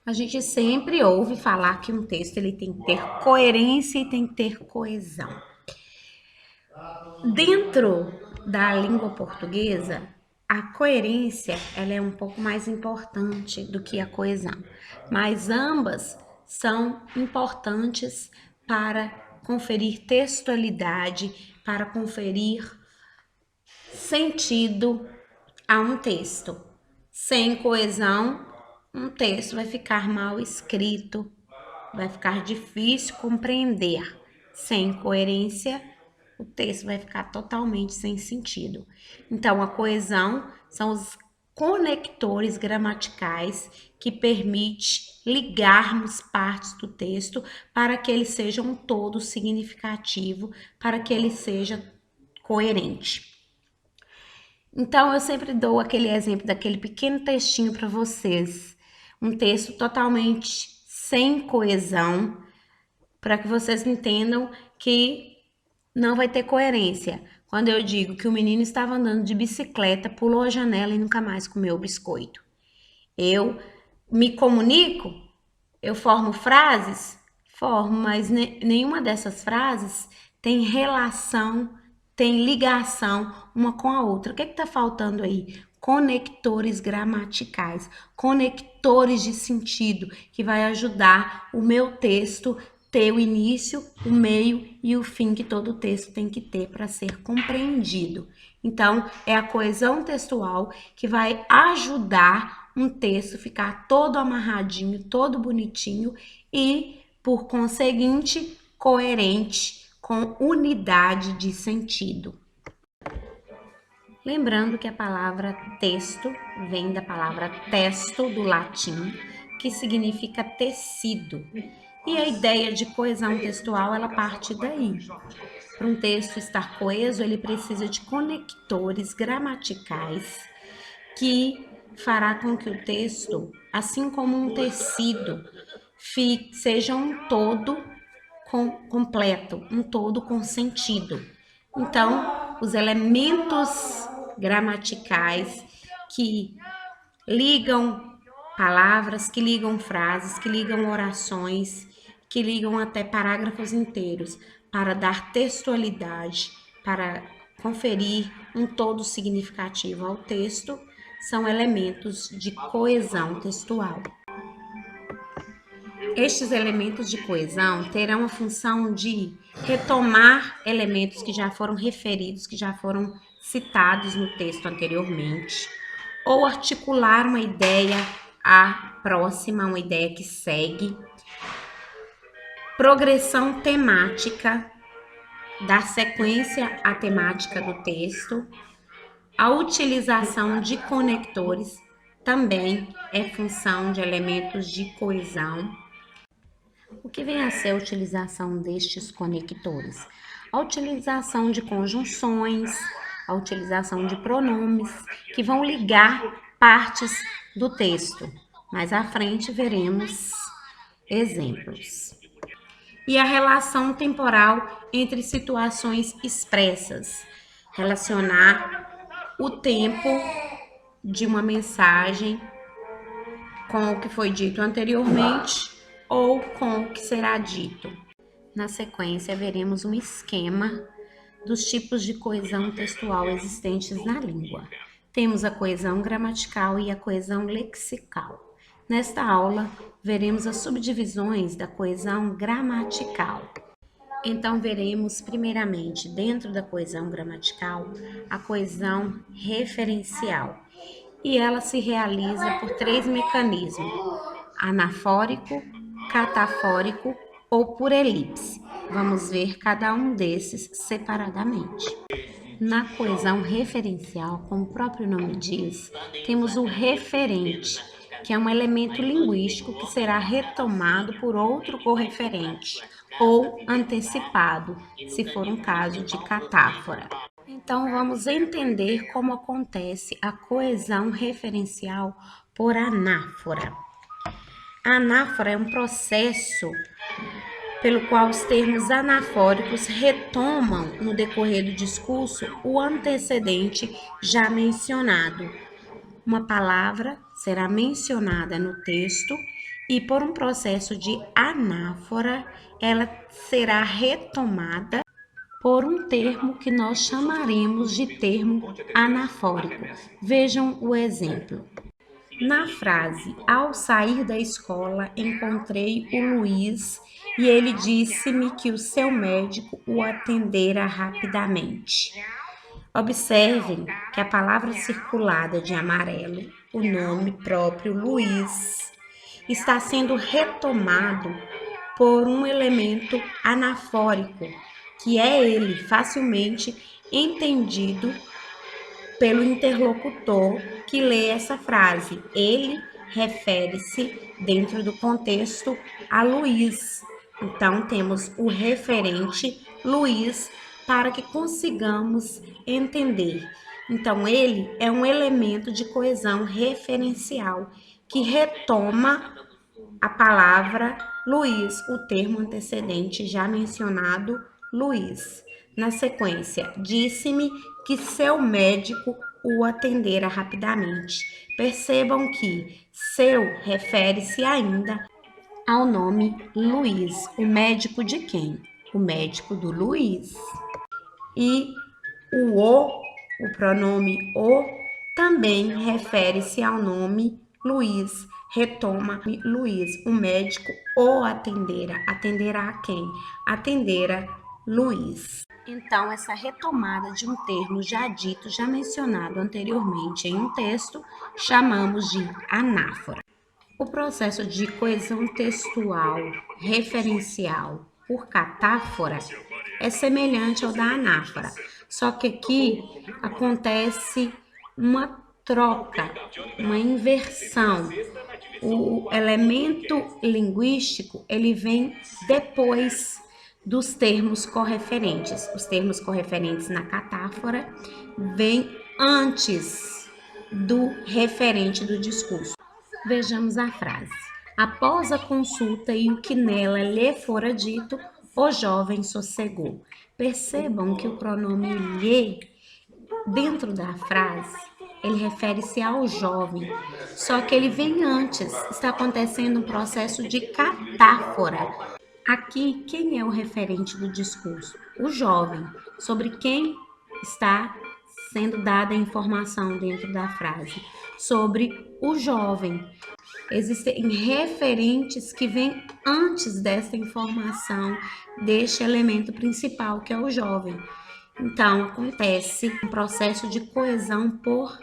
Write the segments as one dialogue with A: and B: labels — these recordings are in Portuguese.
A: A gente sempre ouve falar que um texto ele tem que ter coerência e tem que ter coesão. Dentro da língua portuguesa, a coerência ela é um pouco mais importante do que a coesão, mas ambas são importantes para conferir textualidade, para conferir sentido a um texto. Sem coesão, um texto vai ficar mal escrito, vai ficar difícil compreender. Sem coerência, o texto vai ficar totalmente sem sentido. Então, a coesão são os conectores gramaticais que permite ligarmos partes do texto para que ele seja um todo significativo, para que ele seja coerente. Então, eu sempre dou aquele exemplo daquele pequeno textinho para vocês. Um texto totalmente sem coesão, para que vocês entendam que não vai ter coerência. Quando eu digo que o menino estava andando de bicicleta, pulou a janela e nunca mais comeu o biscoito. Eu me comunico? Eu formo frases? Formo, mas nenhuma dessas frases tem relação, tem ligação uma com a outra. O que está faltando aí? Conectores gramaticais, conectores de sentido, que vai ajudar o meu texto ter o início, o meio e o fim que todo texto tem que ter para ser compreendido. Então, é a coesão textual que vai ajudar um texto ficar todo amarradinho, todo bonitinho e, por conseguinte, coerente, com unidade de sentido. Lembrando que a palavra texto vem da palavra testo, do latim, que significa tecido. E a ideia de coesão textual, ela parte daí. Para um texto estar coeso, ele precisa de conectores gramaticais que fará com que o texto, assim como um tecido, seja um todo completo, um todo com sentido. Então, os elementos gramaticais que ligam palavras, que ligam frases, que ligam orações, que ligam até parágrafos inteiros, para dar textualidade, para conferir um todo significativo ao texto, são elementos de coesão textual. Estes elementos de coesão terão a função de retomar elementos que já foram referidos, que já foram citados no texto anteriormente, ou articular uma ideia à próxima, uma ideia que segue. Progressão temática, dar sequência à temática do texto. A utilização de conectores também é função de elementos de coesão. O que vem a ser a utilização destes conectores? A utilização de conjunções, a utilização de pronomes, que vão ligar partes do texto. Mais à frente veremos exemplos. E a relação temporal entre situações expressas. Relacionar o tempo de uma mensagem com o que foi dito anteriormente ou com o que será dito. Na sequência, veremos um esquema dos tipos de coesão textual existentes na língua. Temos a coesão gramatical e a coesão lexical. Nesta aula, veremos as subdivisões da coesão gramatical. Então, veremos primeiramente, dentro da coesão gramatical, a coesão referencial. E ela se realiza por 3 mecanismos: anafórico, catafórico ou por elipse. Vamos ver cada um desses separadamente. Na coesão referencial, como o próprio nome diz, temos o referente, que é um elemento linguístico que será retomado por outro correferente ou antecipado, se for um caso de catáfora. Então, vamos entender como acontece a coesão referencial por anáfora. A anáfora é um processo pelo qual os termos anafóricos retomam no decorrer do discurso o antecedente já mencionado. Uma palavra será mencionada no texto e por um processo de anáfora, ela será retomada por um termo que nós chamaremos de termo anafórico. Vejam o exemplo. Na frase, ao sair da escola, encontrei o Luiz e ele disse-me que o seu médico o atendera rapidamente. Observem que a palavra circulada de amarelo, o nome próprio Luiz, está sendo retomado por um elemento anafórico, que é ele facilmente entendido pelo interlocutor que lê essa frase. Ele refere-se, dentro do contexto, a Luiz. Então, temos o referente Luiz para que consigamos entender. Então, ele é um elemento de coesão referencial que retoma a palavra Luiz, o termo antecedente já mencionado, Luiz. Na sequência, disse-me que seu médico o atendera rapidamente. Percebam que seu refere-se ainda ao nome Luiz. O médico de quem? O médico do Luiz. E o pronome o, também refere-se ao nome Luiz. Retoma Luiz. O médico o atendera. Atenderá a quem? Atendera Luiz. Então, essa retomada de um termo já dito, já mencionado anteriormente em um texto, chamamos de anáfora. O processo de coesão textual referencial por catáfora é semelhante ao da anáfora, só que aqui acontece uma troca, uma inversão. O elemento linguístico, ele vem depois dos termos correferentes. Os termos correferentes na catáfora vêm antes do referente do discurso. Vejamos a frase. Após a consulta e o que nela lhe fora dito, o jovem sossegou. Percebam que o pronome lhe, dentro da frase, ele refere-se ao jovem, só que ele vem antes, está acontecendo um processo de catáfora. Aqui, quem é o referente do discurso? O jovem, sobre quem está sendo dada a informação dentro da frase, sobre o jovem. Existem referentes que vêm antes dessa informação, deste elemento principal, que é o jovem. Então, acontece um processo de coesão por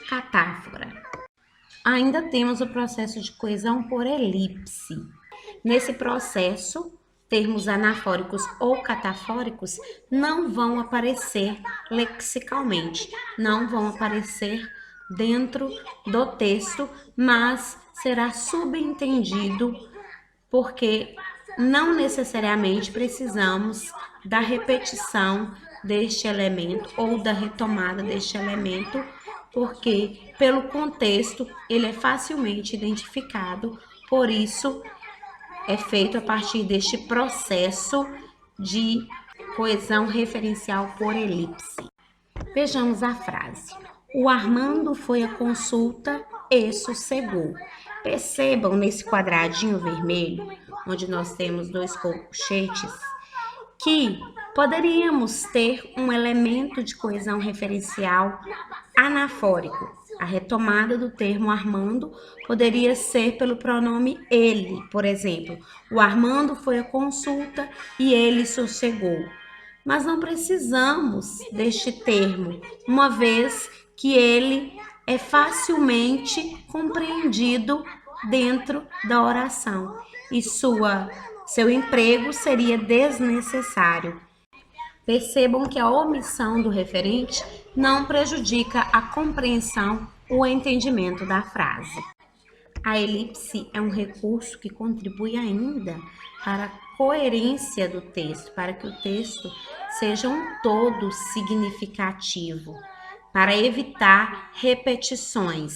A: catáfora. Ainda temos o processo de coesão por elipse. Nesse processo, termos anafóricos ou catafóricos não vão aparecer lexicalmente, não vão aparecer dentro do texto, mas será subentendido porque não necessariamente precisamos da repetição deste elemento ou da retomada deste elemento, porque pelo contexto ele é facilmente identificado, por isso é feito a partir deste processo de coesão referencial por elipse. Vejamos a frase. O Armando foi à consulta e sossegou. Percebam nesse quadradinho vermelho, onde nós temos dois colchetes, que poderíamos ter um elemento de coesão referencial anafórico. A retomada do termo Armando poderia ser pelo pronome ele, por exemplo. O Armando foi à consulta e ele sossegou. Mas não precisamos deste termo, uma vez que ele é facilmente compreendido dentro da oração e seu emprego seria desnecessário. Percebam que a omissão do referente não prejudica a compreensão ou entendimento da frase. A elipse é um recurso que contribui ainda para a coerência do texto, para que o texto seja um todo significativo, para evitar repetições.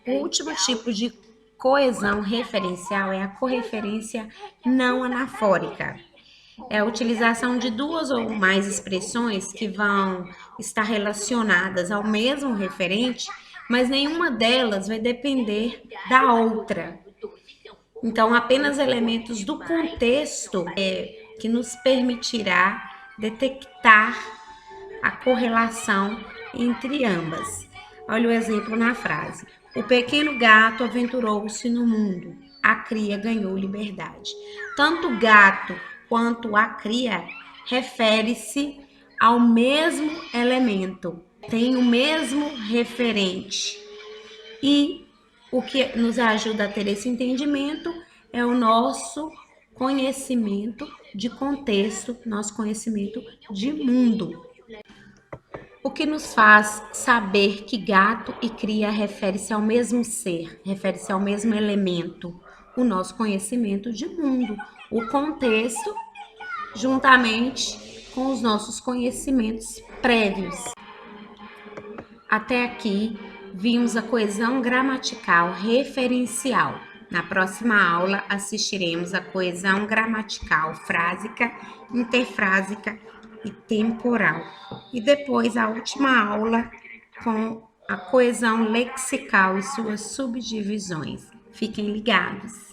A: O último tipo de coesão referencial é a correferência não anafórica. É a utilização de duas ou mais expressões que vão estar relacionadas ao mesmo referente, mas nenhuma delas vai depender da outra. Então, apenas elementos do contexto que nos permitirá detectar a correlação entre ambas. Olha o exemplo na frase. O pequeno gato aventurou-se no mundo. A cria ganhou liberdade. Tanto o gato quanto a cria refere-se ao mesmo elemento, tem o mesmo referente. E o que nos ajuda a ter esse entendimento é o nosso conhecimento de contexto, nosso conhecimento de mundo. O que nos faz saber que gato e cria refere-se ao mesmo ser, refere-se ao mesmo elemento, o nosso conhecimento de mundo, o contexto, juntamente com os nossos conhecimentos prévios. Até aqui, vimos a coesão gramatical referencial. Na próxima aula, assistiremos a coesão gramatical frásica, interfrásica e temporal. E depois, a última aula com a coesão lexical e suas subdivisões. Fiquem ligados!